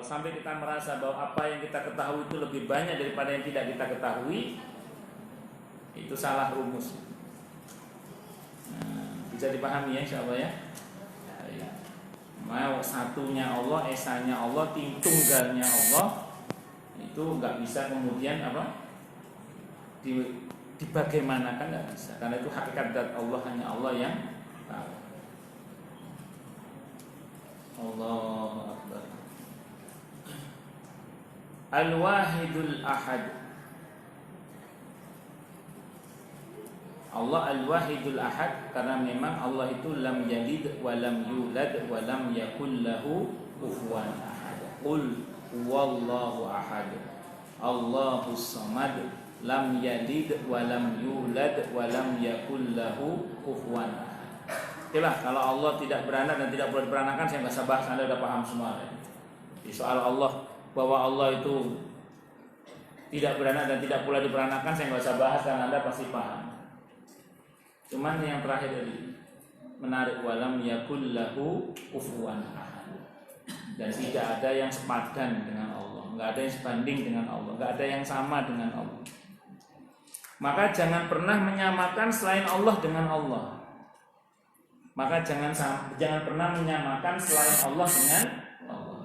Kalau sampai kita merasa bahwa apa yang kita ketahui itu lebih banyak daripada yang tidak kita ketahui, itu salah rumus. Bisa dipahami ya, insya Allah ya. Mau satunya Allah, esanya Allah, tunggalnya Allah, itu nggak bisa kemudian dibagaimanakan, nggak bisa. Karena itu hakikat zat Allah, hanya Allah yang tahu. Allahu Akbar. Al-Wahidul Ahad. Allah Al-Wahidul Ahad, karena memang Allah itu lam yalid wa lam yulad wa lam yakul lahu kufuwan ahad. Qul huwallahu ahad. Allahus samad, lam yalid wa lam yulad wa lam yakul lahu kufuwan ahad. Itulah, kalau Allah tidak beranak dan tidak boleh diperanakan, saya nggak usah bahas, Anda sudah paham semua. Di soal Allah, bahwa Allah itu tidak beranak dan tidak pula diperanakan, saya nggak usah bahas karena Anda pasti paham. Cuman yang terakhir tadi menarik, walam yakul lahu kufuwan ahad. Dan tidak ada yang sepadan dengan Allah, nggak ada yang sebanding dengan Allah, nggak ada yang sama dengan Allah. Maka jangan pernah menyamakan selain Allah dengan Allah. Maka jangan pernah menyamakan selain Allah dengan Allah.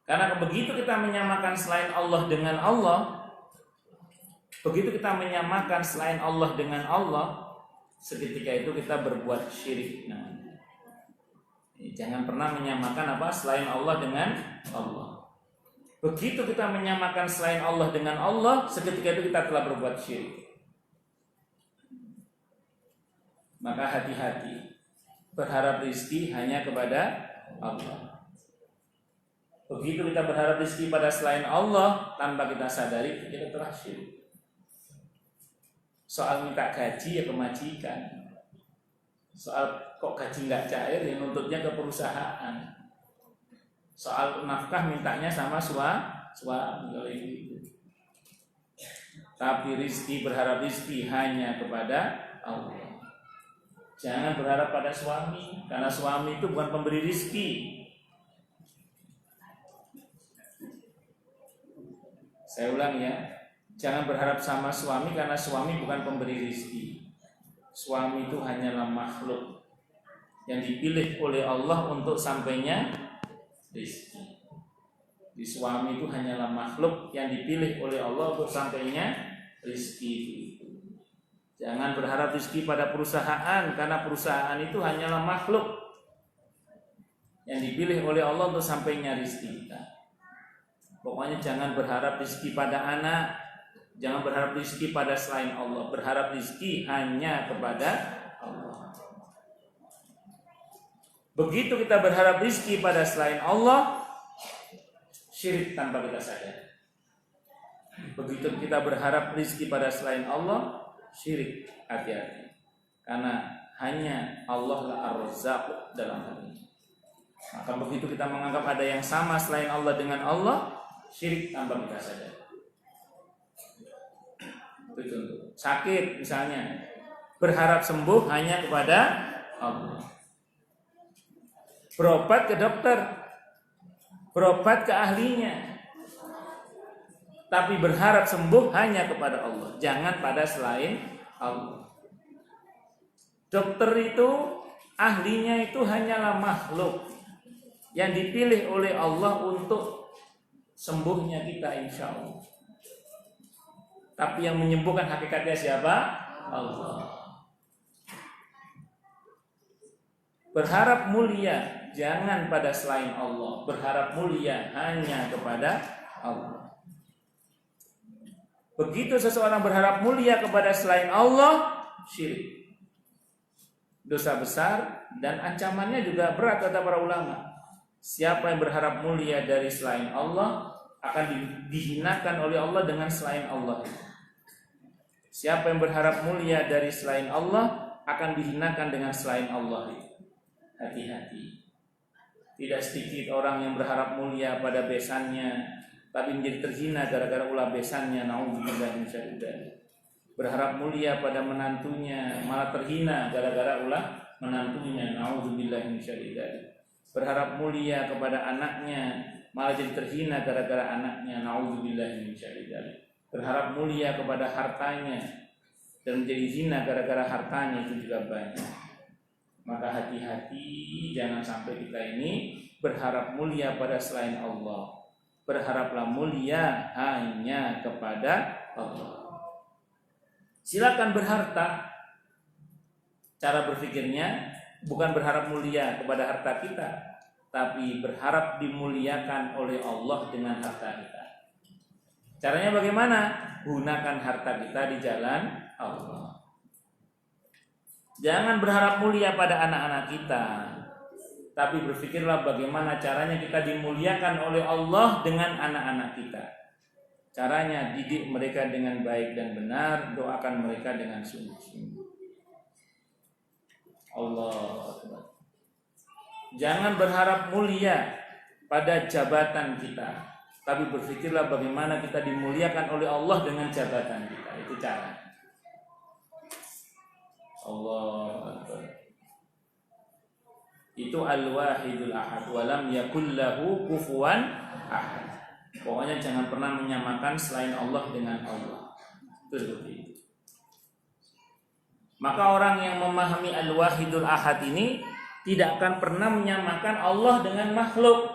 Karena begitu kita menyamakan selain Allah dengan Allah, begitu kita menyamakan selain Allah dengan Allah, seketika itu kita berbuat syirik. Jangan pernah menyamakan selain Allah dengan Allah. Begitu kita menyamakan selain Allah dengan Allah, seketika itu kita telah berbuat syirik. Maka hati-hati, berharap rezeki hanya kepada Allah. Begitu kita berharap rezeki pada selain Allah, tanpa kita sadari kita telah syirik. Soal minta gaji ya kemajikan. Soal kok gaji nggak cair ya nuntutnya ke perusahaan. Soal nafkah mintanya sama suami kalau itu. Tapi rezeki, berharap rezeki hanya kepada Allah. Jangan berharap pada suami, karena suami itu bukan pemberi rezeki. Saya ulang ya, jangan berharap sama suami karena suami bukan pemberi rezeki. Suami itu hanyalah makhluk yang dipilih oleh Allah untuk sampainya rezeki. Di suami itu hanyalah makhluk yang dipilih oleh Allah untuk sampainya rezeki itu. Jangan berharap rezeki pada perusahaan, karena perusahaan itu hanyalah makhluk yang dipilih oleh Allah untuk sampainya rezeki kita. Pokoknya jangan berharap rezeki pada anak, jangan berharap rezeki pada selain Allah. Berharap rezeki hanya kepada Allah. Begitu kita berharap rezeki pada selain Allah, syirik tanpa kita sadar. Begitu kita berharap rezeki pada selain Allah, syirik. Hati-hati, karena hanya Allah lah Ar-Razzaq dalam hal ini. Maka begitu kita menganggap ada yang sama selain Allah dengan Allah, syirik tanpa kita sadar. Itu contoh. Sakit misalnya, berharap sembuh hanya kepada Allah. Berobat ke dokter, berobat ke ahlinya, tapi berharap sembuh hanya kepada Allah, jangan pada selain Allah. Dokter itu, ahlinya itu hanyalah makhluk yang dipilih oleh Allah untuk sembuhnya kita, insya Allah. Tapi yang menyembuhkan hakikatnya siapa? Allah. Berharap mulia jangan pada selain Allah, berharap mulia hanya kepada Allah. Begitu seseorang berharap mulia kepada selain Allah, syirik, dosa besar, dan ancamannya juga berat kata para ulama. Siapa yang berharap mulia dari selain Allah akan dihinakan oleh Allah dengan selain Allah. Siapa yang berharap mulia dari selain Allah akan dihinakan dengan selain Allah. Hati-hati. Tidak sedikit orang yang berharap mulia pada besannya, tapi menjadi terhina gara-gara ulah besannya. Nauzubillah min dzalik. Berharap mulia pada menantunya, malah terhina gara-gara ulah menantunya. Nauzubillah min dzalik. berharap mulia kepada anaknya malah jadi terhina gara-gara anaknya, naudzubillahi min syarri dzalik. Berharap mulia kepada hartanya dan menjadi zina gara-gara hartanya, itu juga banyak. Maka hati-hati, jangan sampai kita ini berharap mulia pada selain Allah. Berharaplah mulia hanya kepada Allah. Silakan berharta. Cara berpikirnya bukan berharap mulia kepada harta kita, tapi berharap dimuliakan oleh Allah dengan harta kita. Caranya bagaimana? Gunakan harta kita di jalan Allah. Jangan berharap mulia pada anak-anak kita, tapi berpikirlah bagaimana caranya kita dimuliakan oleh Allah dengan anak-anak kita. Caranya didik mereka dengan baik dan benar, doakan mereka dengan sungguh-sungguh. Allah Akbar. Jangan berharap mulia pada jabatan kita, tapi berpikirlah bagaimana kita dimuliakan oleh Allah dengan jabatan kita. Itu cara. Allah Akbar. Itu al-wahidul ahad wa lam yakul lahu kufuwan ahad. Pokoknya jangan pernah menyamakan selain Allah dengan Allah. Itu seperti itu. Maka orang yang memahami al-wahidul ahad ini tidak akan pernah menyamakan Allah dengan makhluk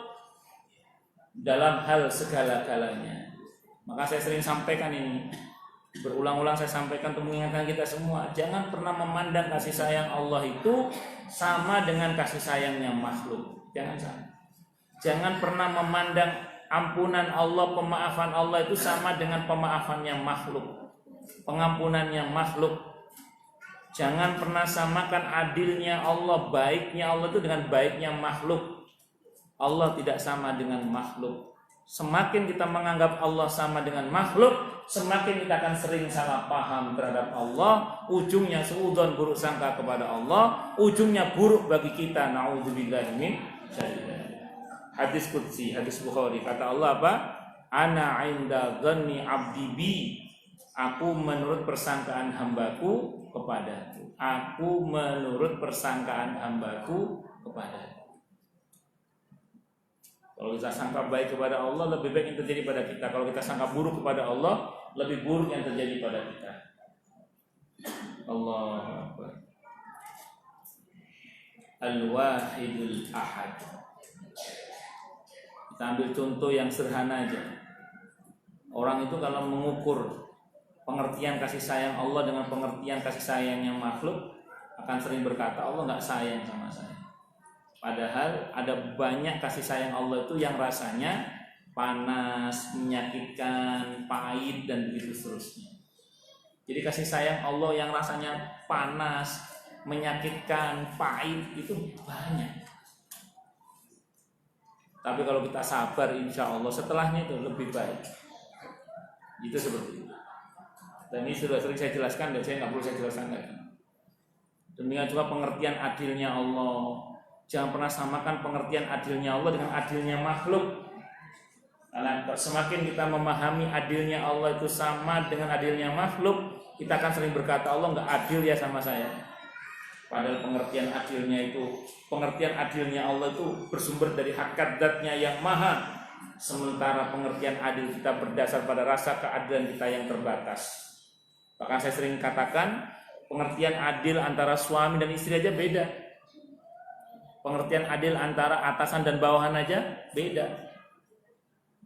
dalam hal segala-galanya. Maka saya sering sampaikan ini, berulang-ulang saya sampaikan untuk mengingatkan kita semua, jangan pernah memandang kasih sayang Allah itu sama dengan kasih sayangnya makhluk. Jangan sama. Jangan pernah memandang ampunan Allah, pemaafan Allah itu sama dengan pemaafannya makhluk, pengampunannya makhluk. Jangan pernah samakan adilnya Allah, baiknya Allah itu dengan baiknya makhluk. Allah tidak sama dengan makhluk. Semakin kita menganggap Allah sama dengan makhluk, semakin kita akan sering salah paham terhadap Allah. Ujungnya suudzon, buruk sangka kepada Allah. Ujungnya buruk bagi kita. Naudzubillahi min syarri. Hadis qudsi, hadis Bukhari, kata Allah apa? Ana 'inda dhanni 'abdi bi. Aku menurut persangkaan hambaku kepadaku. Aku menurut persangkaan hambaku kepadaku. Kalau kita sangka baik kepada Allah, lebih baik yang terjadi pada kita. Kalau kita sangka buruk kepada Allah, lebih buruk yang terjadi pada kita. Allahu Akbar. Al-wahidul ahad. Kita ambil contoh yang sederhana aja. Orang itu kalau mengukur pengertian kasih sayang Allah dengan pengertian kasih sayang yang makhluk, akan sering berkata Allah nggak sayang sama saya. Padahal ada banyak kasih sayang Allah itu yang rasanya panas, menyakitkan, pahit, dan begitu seterusnya. Jadi kasih sayang Allah yang rasanya panas, menyakitkan, pahit itu banyak. Tapi kalau kita sabar, insya Allah setelahnya itu lebih baik. Itu seperti itu. Dan ini sudah sering saya jelaskan dan saya nggak perlu saya jelaskan lagi. Demikian juga pengertian adilnya Allah. Jangan pernah samakan pengertian adilnya Allah dengan adilnya makhluk. Karena semakin kita memahami adilnya Allah itu sama dengan adilnya makhluk, kita akan sering berkata Allah nggak adil ya sama saya. Padahal pengertian adilnya Allah itu bersumber dari hakikat zatnya yang maha. Sementara pengertian adil kita berdasar pada rasa keadilan kita yang terbatas. Bahkan saya sering katakan pengertian adil antara suami dan istri aja beda. Pengertian adil antara atasan dan bawahan aja beda.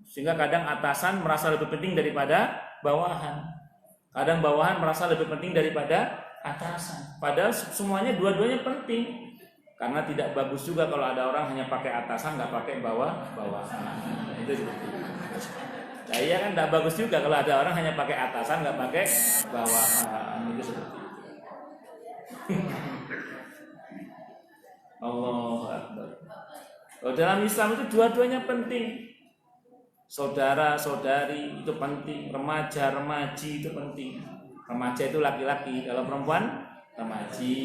Sehingga kadang atasan merasa lebih penting daripada bawahan. Kadang bawahan merasa lebih penting daripada atasan. Padahal semuanya dua-duanya penting. Karena tidak bagus juga kalau ada orang hanya pakai atasan nggak pakai bawahan. Itu seperti itu. Nah iya kan tidak bagus juga kalau ada orang hanya pakai atasan nggak pakai bawahan. Itu seperti itu. Allahu Akbar. Kalau dalam Islam itu dua-duanya penting. Saudara-saudari itu penting, remaja-remaji itu penting. Remaja itu laki-laki, kalau perempuan remaji.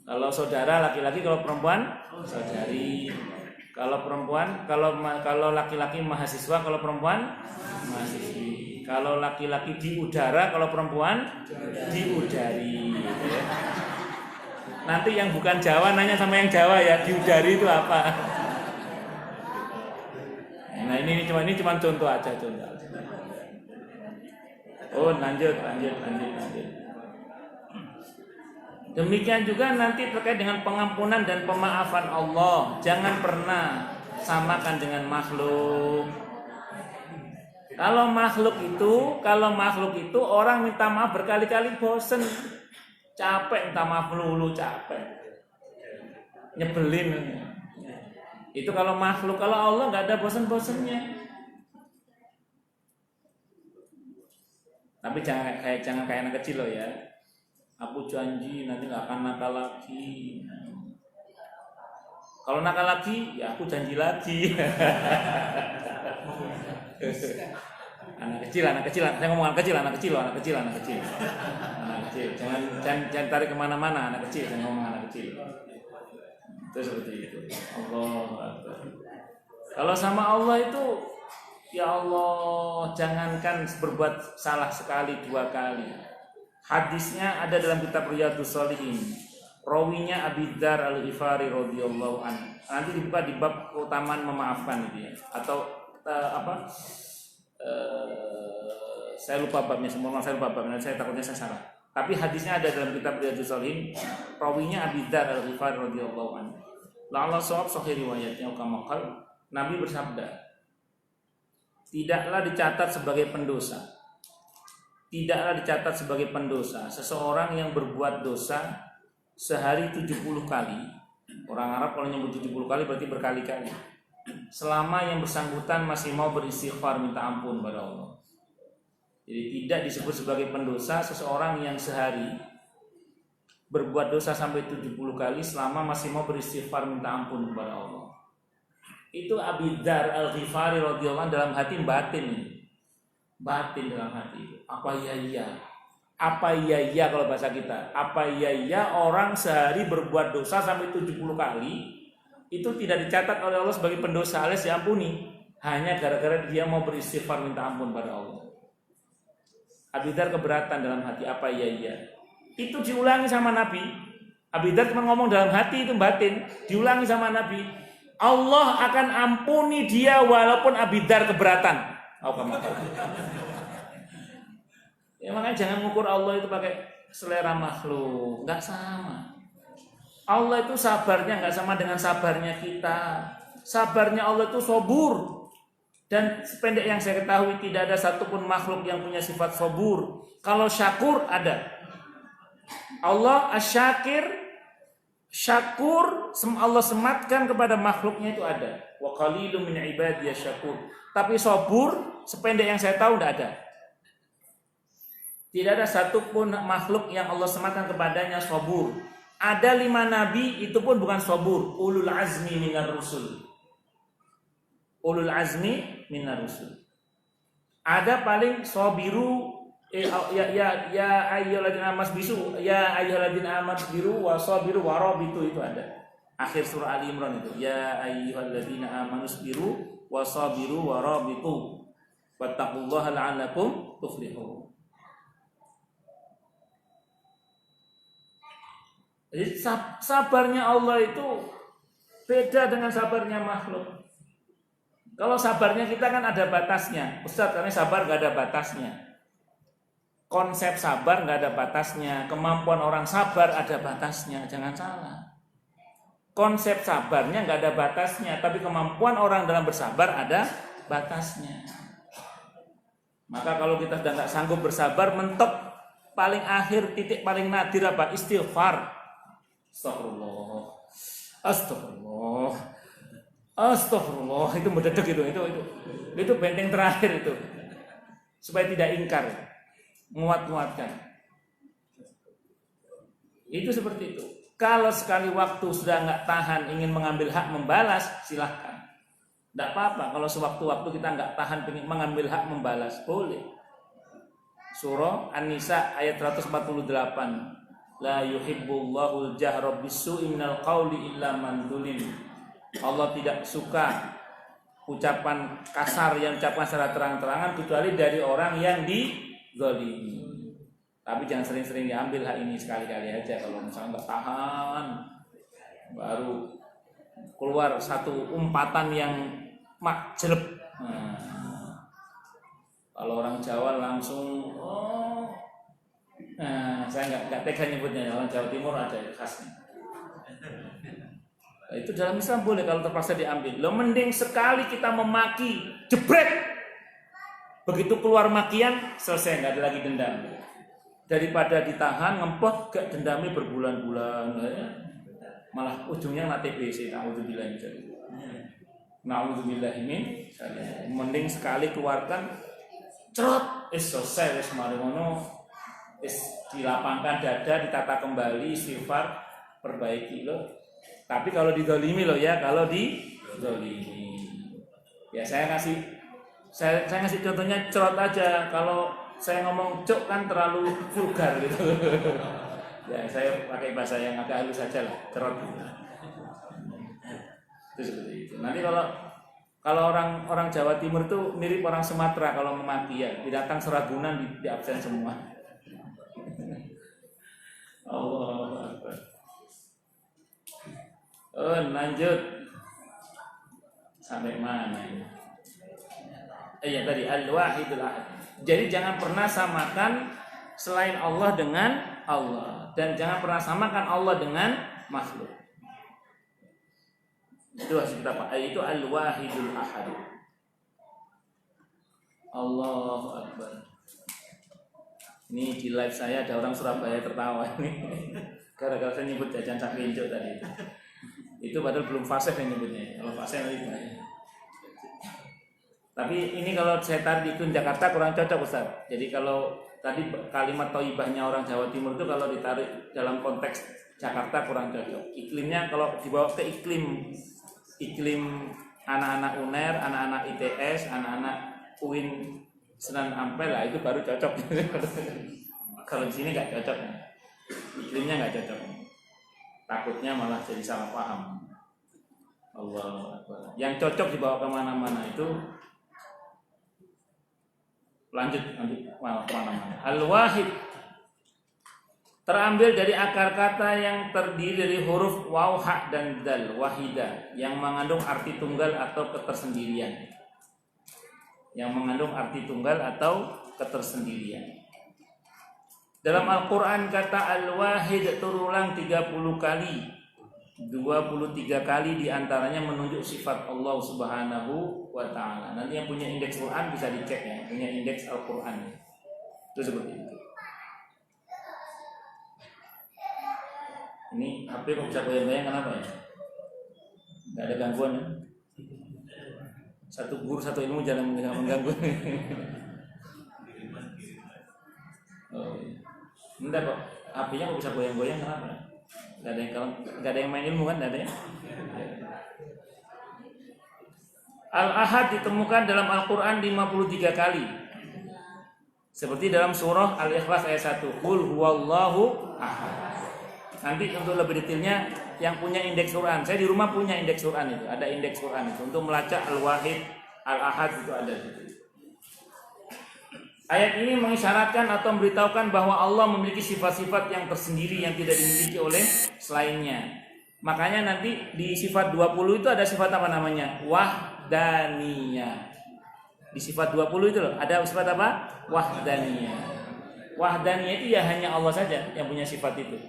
Kalau saudara laki-laki, kalau perempuan saudari. Kalau perempuan, kalau laki-laki mahasiswa, kalau perempuan mahasiswi. Kalau laki-laki di udara, kalau perempuan di udari. Nanti yang bukan Jawa nanya sama yang Jawa ya, diudari itu apa? Nah ini cuma contoh aja. Oh lanjut. Demikian juga nanti terkait dengan pengampunan dan pemaafan Allah. Jangan pernah samakan dengan makhluk. Kalau makhluk itu orang minta maaf berkali-kali bosen. Capek minta maaf melulu, capek. Nyebelin. Itu kalau makhluk, kalau Allah nggak ada bosen-bosennya. Tapi jangan kayak anak kecil loh ya. Aku janji nanti nggak akan nakal lagi. Kalau nakal lagi, ya aku janji lagi. Anak kecil. Saya ngomong anak kecil. Jangan tarik kemana-mana anak kecil. Saya ngomong anak kecil. Itu seperti itu. Allah. Kalau sama Allah itu, ya Allah, jangankan berbuat salah sekali, 2 kali. Hadisnya ada dalam kitab Riyadhus Shalihin. Rawinya Abi Dzar Al-Ghifari radhiyallahu anhu. Nanti dibuka di bab keutamaan memaafkan itu ya. Atau saya lupa babnya, nanti saya takutnya saya salah. Tapi hadisnya ada dalam kitab Riyadhus Shalihin. Rawinya Abi Dzar Al-Ghifari radhiyallahu anhu. La'alla shawab sahih riwayatnya kama qala. Nabi bersabda, tidaklah dicatat sebagai pendosa seseorang yang berbuat dosa sehari 70 kali. Orang Arab kalau nyebut 70 kali berarti berkali-kali. Selama yang bersangkutan masih mau beristighfar minta ampun pada Allah. Jadi tidak disebut sebagai pendosa seseorang yang sehari berbuat dosa sampai 70 kali selama masih mau beristighfar minta ampun kepada Allah. Itu Abi Dzar Al-Ghifari radhiyallahu anhu dalam hati batin dalam hati. Apa iya kalau bahasa kita? Apa iya orang sehari berbuat dosa sampai 70 kali itu tidak dicatat oleh Allah sebagai pendosa alias diampuni, hanya gara-gara dia mau beristighfar minta ampun pada Allah. Abi Dzar keberatan dalam hati, apa iya. Itu diulangi sama Nabi. Abi Dzar cuma ngomong dalam hati, itu batin, diulangi sama Nabi. Allah akan ampuni dia walaupun Abi Dzar keberatan. Ya makanya jangan ngukur Allah itu pakai selera makhluk, nggak sama. Allah itu sabarnya nggak sama dengan sabarnya kita. Sabarnya Allah itu sabur. Dan sependek yang saya ketahui tidak ada satupun makhluk yang punya sifat sabur. Kalau syakur ada. Allah asyakir, syakur, Allah sematkan kepada makhluknya itu ada. Wa qalilun min ibadiyas syakur. Tapi sabur sependek yang saya tahu tidak ada. Tidak ada satupun makhluk yang Allah sematkan kepadanya sabur. Ada 5 nabi itu pun bukan sabur, ulul azmi minar rusul. Ulul azmi minar rusul. Ada paling sabiru ya ayyuhalladzina amasbisu ya ayyuhalladzina amasbiru wa sabiru wa rabitu, itu ada. Akhir surah Ali Imran itu. Ya ayyuhalladzina amanusbiru wa sabiru wa rabitu wattaqullaha la'allakum tuflihun. Jadi sabarnya Allah itu beda dengan sabarnya makhluk. Kalau sabarnya kita kan ada batasnya. Ustaz, karena sabar gak ada batasnya. Konsep sabar gak ada batasnya. Kemampuan orang sabar ada batasnya. Jangan salah. Konsep sabarnya gak ada batasnya. Tapi kemampuan orang dalam bersabar ada batasnya. Maka kalau kita sudah gak sanggup bersabar, mentok paling akhir, titik paling nadir apa? Istighfar. Astagfirullah, itu mendadak itu benteng terakhir itu, supaya tidak ingkar, menguatkan. Itu seperti itu. Kalau sekali waktu sudah nggak tahan ingin mengambil hak membalas, silahkan. Tidak apa-apa kalau sewaktu-waktu kita nggak tahan ingin mengambil hak membalas, boleh. Surah An-Nisa ayat 148. La yuhibbullahul jahra bisu'i minal qawli illa man zulim. Allah tidak suka ucapan kasar yang ucapkan secara terang-terangan kecuali dari orang yang dizalimi. Tapi jangan sering-sering diambil hak ini, sekali-kali aja. Kalau misalnya nggak tahan, baru keluar satu umpatan yang makjeleb. Kalau orang Jawa langsung saya nggak tega nyebutnya. Orang Jawa Timur ada khasnya. Nah, itu dalam Islam boleh kalau terpaksa diambil. Lo mending sekali kita memaki, jebret. Begitu keluar makian, selesai, nggak ada lagi dendam. Daripada ditahan, ngempot, gak dendamnya berbulan-bulan, malah ujungnya nak TBC. Na'udzubillah min. Mending sekali keluarkan, cerot, selesai, mari ngono, dilapangkan dada, ditata kembali, istighfar, perbaiki lo. Tapi kalau didolimi lo ya, kalau didolimi, ya saya ngasih contohnya cerot aja. Kalau saya ngomong cok kan terlalu vulgar gitu. Ya saya pakai bahasa yang agak halus saja lah, cerot. Itu seperti itu. Nanti kalau orang Jawa Timur itu mirip orang Sumatera kalau memaki ya, datang serabunan di absen semua. Allah Akbar. Lanjut sampai mana ini? Ya tadi al-wahidul ahad. Jadi jangan pernah samakan selain Allah dengan Allah, dan jangan pernah samakan Allah dengan makhluk. Itu harus kita pahami, itu al-wahidul ahad. Allahu Akbar. Ini di live saya ada orang Surabaya tertawa ini. Gara-gara saya nyebut jajan cak linjo tadi. Itu padahal belum fasih yang nyebutnya. Kalau fasih nanti banyak. Tapi ini kalau saya tarik di Jakarta kurang cocok Ustaz. Jadi kalau tadi kalimat thayyibahnya orang Jawa Timur itu kalau ditarik dalam konteks Jakarta kurang cocok. Iklimnya kalau dibawa ke iklim anak-anak UNER, anak-anak ITS, anak-anak UIN Senan Ampel lah itu baru cocok. Kalau di sini nggak cocok. Iklimnya nggak cocok. Takutnya malah jadi salah paham. Allah Akbar. Yang cocok dibawa kemana-mana itu lanjut malah kemana-mana. Al-wahid terambil dari akar kata yang terdiri dari huruf waw, ha, dan dal, wahida, yang mengandung arti tunggal atau ketersendirian. Yang mengandung arti tunggal atau ketersendirian. Dalam Al-Quran kata Al-Wahid terulang 30 kali, 23 kali diantaranya menunjuk sifat Allah Subhanahu wa Ta'ala. Nanti yang punya indeks Quran bisa dicek ya, punya indeks Al-Quran. Itu seperti itu. Ini HP kok bisa goyang-goyang, kenapa ya? Gak ada gangguan ya? Satu guru satu ilmu jangan mengganggu. Oh, iya. Enggak kok, HP-nya kok bisa goyang-goyang, kenapa? Gak ada yang main ilmu kan, gak ada ya? Al-Ahad ditemukan dalam Al-Quran 53 kali. Seperti dalam surah Al-Ikhlas ayat 1, Qul huwallahu ahad. Nanti untuk lebih detailnya yang punya indeks Quran, saya di rumah punya indeks Quran itu, ada indeks Quran itu untuk melacak Al-Wahid, Al-Ahad itu ada gitu. Ayat ini mengisyaratkan atau memberitahukan bahwa Allah memiliki sifat-sifat yang tersendiri yang tidak dimiliki oleh selainnya. Makanya nanti di sifat 20 itu ada sifat apa namanya? Wahdaniyah. Di sifat 20 itu loh, ada sifat apa? Wahdaniyah. Wahdaniyah itu ya hanya Allah saja yang punya sifat itu.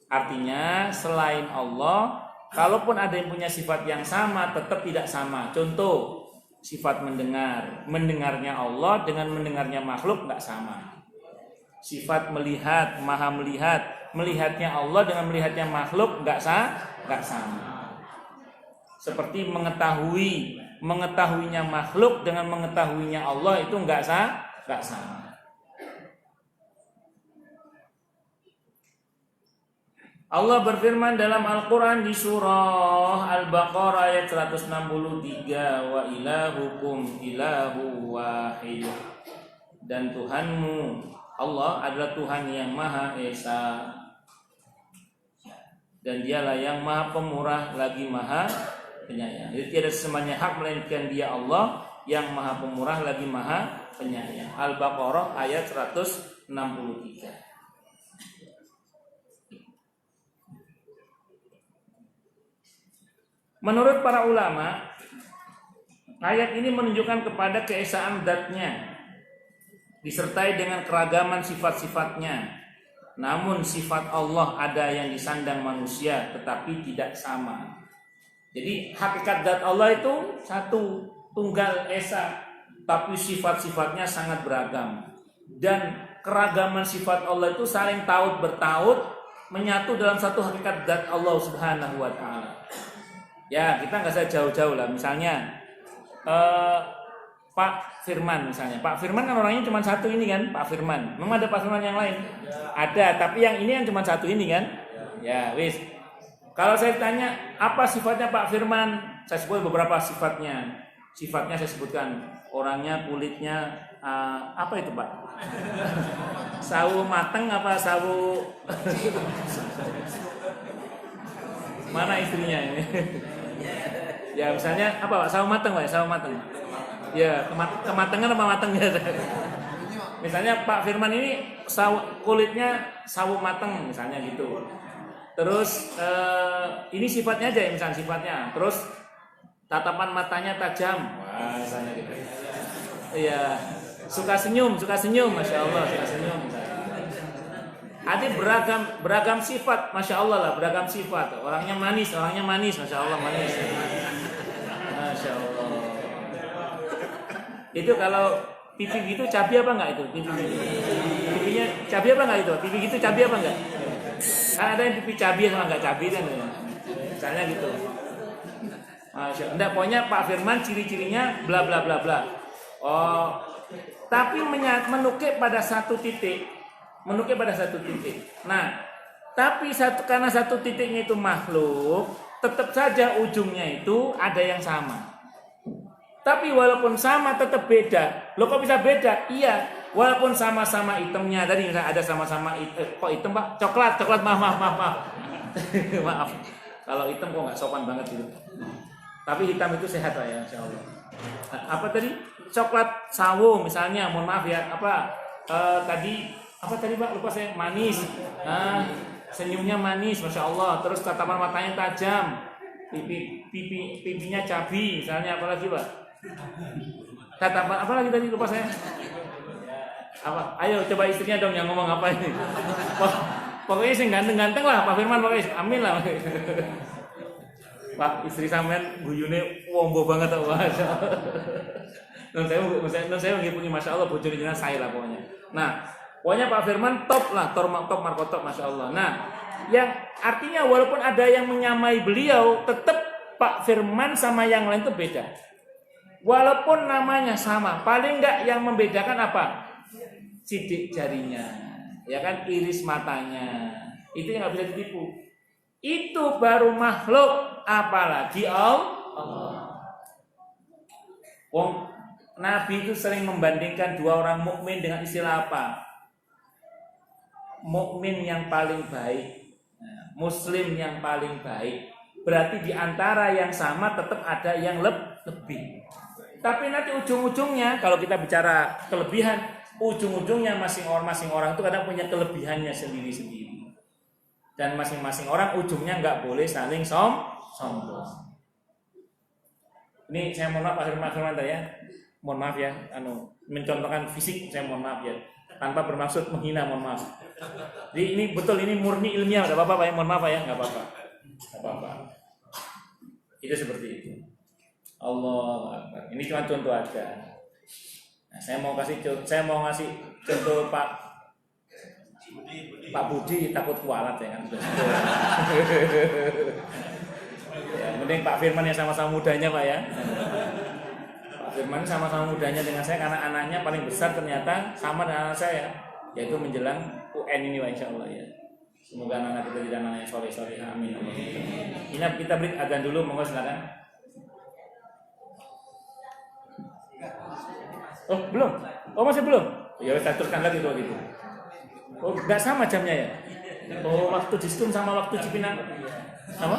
Artinya selain Allah, kalaupun ada yang punya sifat yang sama, tetap tidak sama. Contoh, sifat mendengar, mendengarnya Allah dengan mendengarnya makhluk nggak sama. Sifat melihat, maha melihat, melihatnya Allah dengan melihatnya makhluk nggak sama. Seperti mengetahuinya makhluk dengan mengetahuinya Allah itu nggak sama. Allah berfirman dalam Al-Quran di surah Al-Baqarah ayat 163, wa ilahukum ilahu wahid. Dan Tuhanmu Allah adalah Tuhan yang Maha Esa, dan Dialah yang Maha Pemurah lagi Maha Penyayang. Jadi tiada sesemanya hak melainkan Dia Allah yang Maha Pemurah lagi Maha Penyayang. Al-Baqarah ayat 163. Menurut para ulama, ayat ini menunjukkan kepada keesaan zat-Nya disertai dengan keragaman sifat-sifatnya. Namun sifat Allah ada yang disandang manusia tetapi tidak sama. Jadi hakikat zat Allah itu satu, tunggal esa, tapi sifat-sifatnya sangat beragam. Dan keragaman sifat Allah itu saling taut bertaut menyatu dalam satu hakikat zat Allah Subhanahu wa taala. Ya, kita nggak usah jauh-jauh lah. Misalnya Pak Firman misalnya. Pak Firman kan orangnya cuma satu ini kan, Pak Firman. Memang ada Pak Firman yang lain? Ada, tapi yang ini yang cuma satu ini kan? Ya, wis. Kalau saya tanya apa sifatnya Pak Firman, saya sebut beberapa sifatnya. Sifatnya saya sebutkan, orangnya, kulitnya, apa itu Pak? Sawo mateng apa sawo? Mana istrinya ini? Ya misalnya apa Pak? Sawo mateng Pak, sawo mateng. Ya, kematangan apa mateng ya? Misalnya Pak Firman ini kulitnya sawo mateng misalnya gitu. Terus ini sifatnya aja ya, misalnya sifatnya. Terus tatapan matanya tajam. Wah, misalnya gitu. Iya, suka senyum, Masya Allah, suka senyum misalnya. Ada beragam sifat, Masya Allah lah, beragam sifat. Orangnya manis, Masya Allah manis. Masya Allah. Itu kalau pipi gitu cabai apa enggak itu? Pipinya cabai apa enggak itu? Pipi gitu cabai apa enggak? Kan ada yang pipi cabai sama enggak cabai kan ya. Misalnya gitu. Enggak, pokoknya Pak Firman ciri-cirinya bla bla bla bla. Oh, tapi menukik pada satu titik. Nah, tapi karena satu titiknya itu makhluk, tetap saja ujungnya itu ada yang sama. Tapi walaupun sama tetap beda. Loh kok bisa beda? Iya, walaupun sama-sama hitamnya. Tadi misalnya ada sama-sama kok hitam Pak? Coklat, maaf. Maaf. Kalau hitam kok nggak sopan banget gitu. Tapi hitam itu sehat Pak ya, Insya Allah. Nah, apa tadi? Coklat sawo misalnya, mohon maaf ya. Tadi Pak? Lupa saya. Manis. Senyumnya manis, Masya Allah. Terus tatapan matanya tajam. Pipinya cabi misalnya, apalagi Pak? Tatapan apa lagi tadi lupa saya? Apa? Ayo coba istrinya dong yang ngomong apa ini. Pokoknya sing ganteng-ganteng lah Pak Firman, pokoknya amin lah. Pak, istri sampean guyune wombo banget tuh, Masya Allah. Non saya mengikuti Masya Allah, bojone jenengan saya lah pokoknya. Nah, pokoknya Pak Firman top lah, top markotop Masya Allah. Nah, yang artinya walaupun ada yang menyamai beliau, tetap Pak Firman sama yang lain itu beda. Walaupun namanya sama, paling enggak yang membedakan apa? Sidik jarinya, ya kan, iris matanya. Itu yang nggak bisa ditipu. Itu baru makhluk, apalagi Allah. Nabi itu sering membandingkan dua orang mukmin dengan istilah apa? Mukmin yang paling baik, Muslim yang paling baik. Berarti di antara yang sama tetap ada yang lebih. Tapi nanti ujung-ujungnya kalau kita bicara kelebihan, ujung-ujungnya masing-masing orang itu kadang punya kelebihannya sendiri-sendiri. Dan masing-masing orang ujungnya nggak boleh saling sombong. Ini saya mohon maaf Pak Firman ya. Mohon maaf ya, mencontohkan fisik saya mohon maaf ya. Tanpa bermaksud menghina, mohon maaf. Jadi ini betul, ini murni ilmiah, enggak apa-apa Pak ya, mohon maaf Pak ya, enggak apa-apa. Itu seperti itu. Allah Akbar. Ini cuma contoh aja. Nah, saya mau ngasih contoh Pak Budi takut kualat ya kan. Ya, mending Pak Firman yang sama-sama mudanya Pak ya. Pak Firman sama-sama mudanya dengan saya karena anaknya paling besar ternyata sama dengan anak saya, yaitu menjelang UN ini Insya Allah ya. Semoga anak kita jadi anak yang soleh. Amin. Ini kita break azan dulu, monggo silakan. Oh belum? Oh masih belum? Ya kita teruskan lagi tuh gitu. Oh nggak sama jamnya ya? Oh waktu di Stun sama waktu Cipinang sama?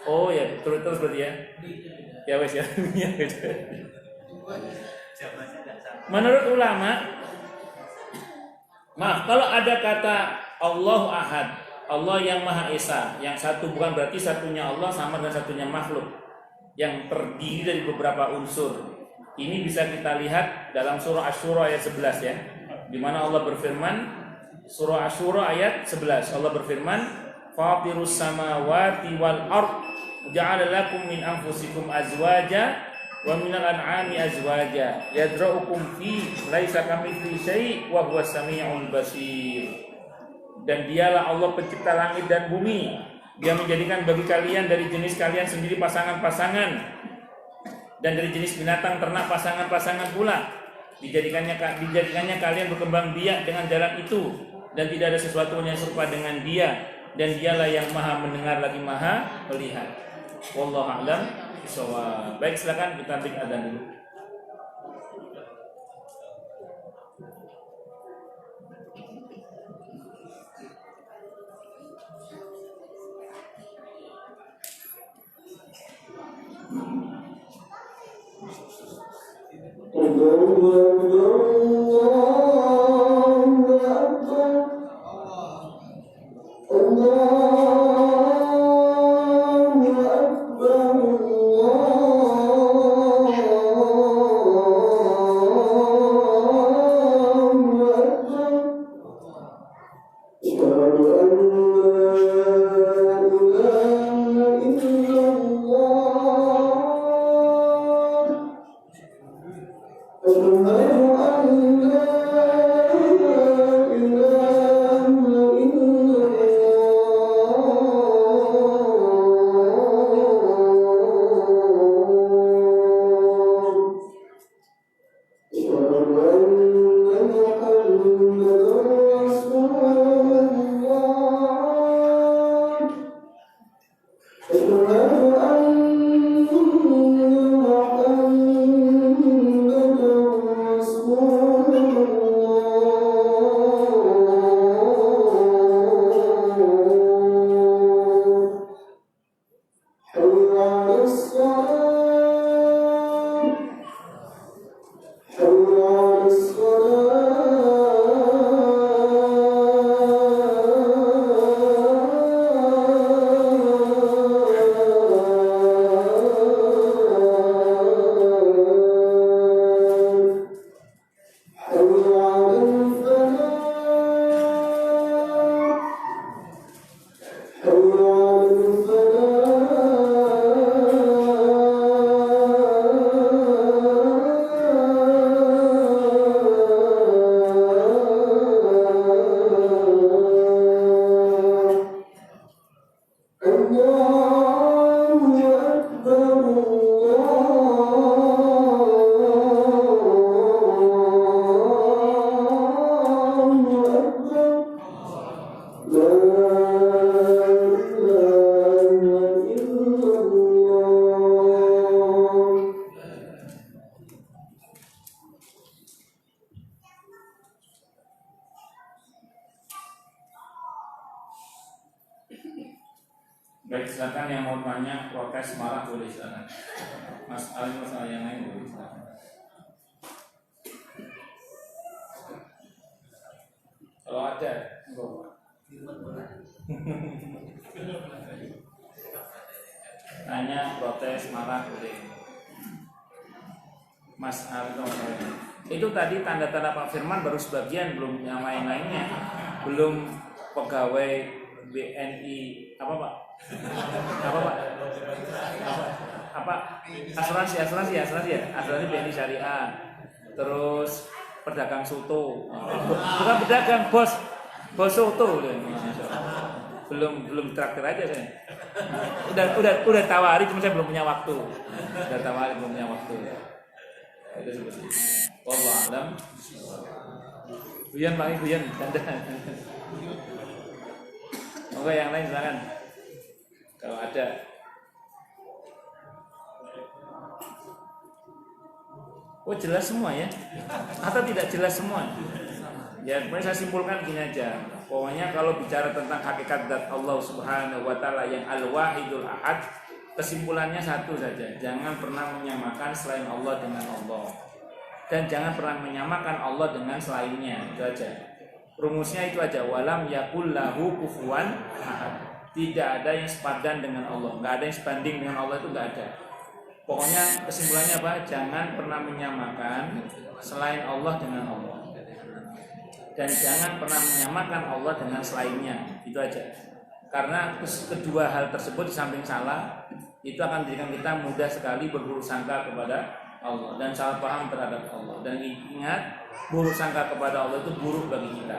Oh ya terus berarti ya? Ya wes ya. Menurut ulama Maaf, kalau ada kata Allahu Ahad, Allah yang Maha Esa, yang satu bukan berarti satunya Allah sama dengan satunya makhluk yang terdiri dari beberapa unsur. Ini bisa kita lihat dalam surah Asy-Syura ayat 11 ya. Di mana Allah berfirman, surah Asy-Syura ayat 11. Allah berfirman, "Fatirus samawati wal ard, ja'ala lakum min anfusikum azwaja wa minal an'ami azwaja yadra'ukum fi laisa kamitslihi syai' wa huwas samiul basir." Dan dialah Allah pencipta langit dan bumi. Dia menjadikan bagi kalian dari jenis kalian sendiri pasangan-pasangan, dan dari jenis binatang ternak pasangan-pasangan pula. Dijadikannya kalian berkembang biak dengan jalan itu, dan tidak ada sesuatu yang serupa dengan dia, dan dialah yang maha mendengar lagi maha melihat. Wallahu a'lam bishawab. Baik, silakan kita break adzan dulu. Baik, silakan yang mau tanya, protes, marah boleh silakan. Mas Ali, masalah yang lain boleh silakan. Kalau ada, tanya, protes, marah boleh. Mas Ali, itu tadi tanda-tanda Pak Firman baru sebagian, belum yang lain-lainnya. Belum pegawai BNI apa Pak? Apa Pak? Apa? Asuransi BNI Syariah. Terus pedagang soto. Bukan pedagang, bos soto. Belum traktir aja saya. Udah tawari, cuma saya belum punya waktu. Udah tawari belum punya waktu. Itu seperti itu. Wallahu a'lam. Hujan Pak, hujan. Oke, yang lain silakan. Kalau ada. Oh, jelas semua ya? Atau tidak jelas semua? Ya, saya simpulkan gini aja. Pokoknya kalau bicara tentang hakikat zat Allah Subhanahu wa taala yang Al-Wahidul Ahad, kesimpulannya satu saja. Jangan pernah menyamakan selain Allah dengan Allah. Dan jangan pernah menyamakan Allah dengan selainnya. Itu aja. Rumusnya itu aja, walam yakul lahu kufuwan ahad. Tidak ada yang sepadan dengan Allah, nggak ada yang sebanding dengan Allah, itu nggak ada. Pokoknya kesimpulannya apa? Jangan pernah menyamakan selain Allah dengan Allah, dan jangan pernah menyamakan Allah dengan selainnya. Itu aja. Karena kedua hal tersebut di samping salah, itu akan menjadikan kita mudah sekali berburuk sangka kepada Allah dan salah paham terhadap Allah. Dan ingat, buruk sangka kepada Allah itu buruk bagi kita.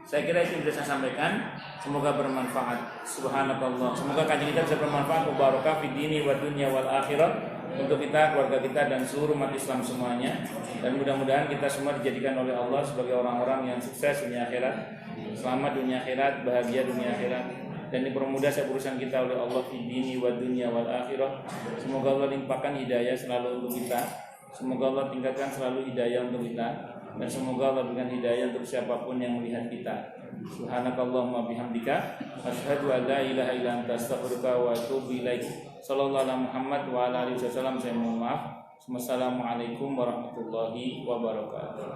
Saya kira itu yang bisa saya sampaikan. Semoga bermanfaat. Subhanakallah. Semoga kajian kita bisa bermanfaat. Wabarakatuh fid dini wa dunya wal akhirah, untuk kita, keluarga kita, dan seluruh umat Islam semuanya. Dan mudah-mudahan kita semua dijadikan oleh Allah sebagai orang-orang yang sukses dunia akhirat, selamat dunia akhirat, bahagia dunia akhirat, dan dipermudah setiap urusan kita oleh Allah fid dini wa dunya wal akhirah. Semoga Allah limpahkan hidayah selalu untuk kita. Semoga Allah tingkatkan selalu hidayah untuk kita. Dan semoga Allah berikan hidayah untuk siapapun yang melihat kita. Subhanakallahumma bihamdika asyhadu an la ilaha illa anta astaghfiruka wa atubu ilaik. Sallallahu alaihi Muhammad wa ala alihi wasallam. Saya mohon maaf. Wassalamualaikum warahmatullahi wabarakatuh.